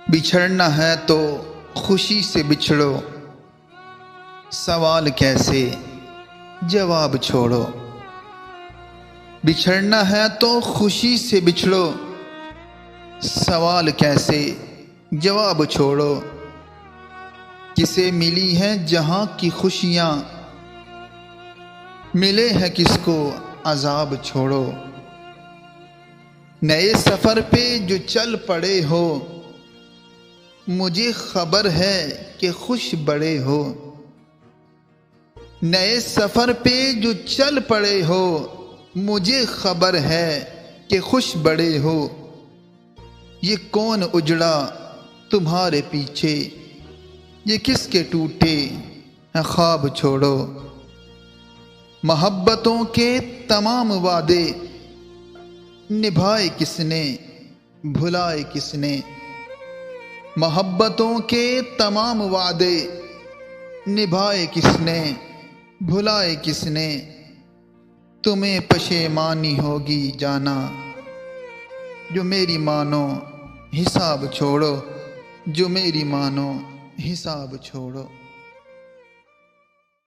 बिछड़ना है तो खुशी से बिछड़ो, सवाल कैसे जवाब छोड़ो। बिछड़ना है तो खुशी से बिछड़ो, सवाल कैसे जवाब छोड़ो। किसे मिली हैं जहां की खुशियां, मिले हैं किसको अजाब छोड़ो। नए सफर पे जो चल पड़े हो, मुझे खबर है कि खुश बड़े हो। नए सफर पे जो चल पड़े हो, मुझे खबर है कि खुश बड़े हो। ये कौन उजड़ा तुम्हारे पीछे, ये किसके टूटे हैं ख्वाब छोड़ो। मोहब्बतों के तमाम वादे निभाए किसने भुलाए किसने। मोहब्बतों के तमाम वादे निभाए किसने भुलाए किसने। तुम्हें पशेमानी होगी जाना, जो मेरी मानो हिसाब छोड़ो। जो मेरी मानो हिसाब छोड़ो।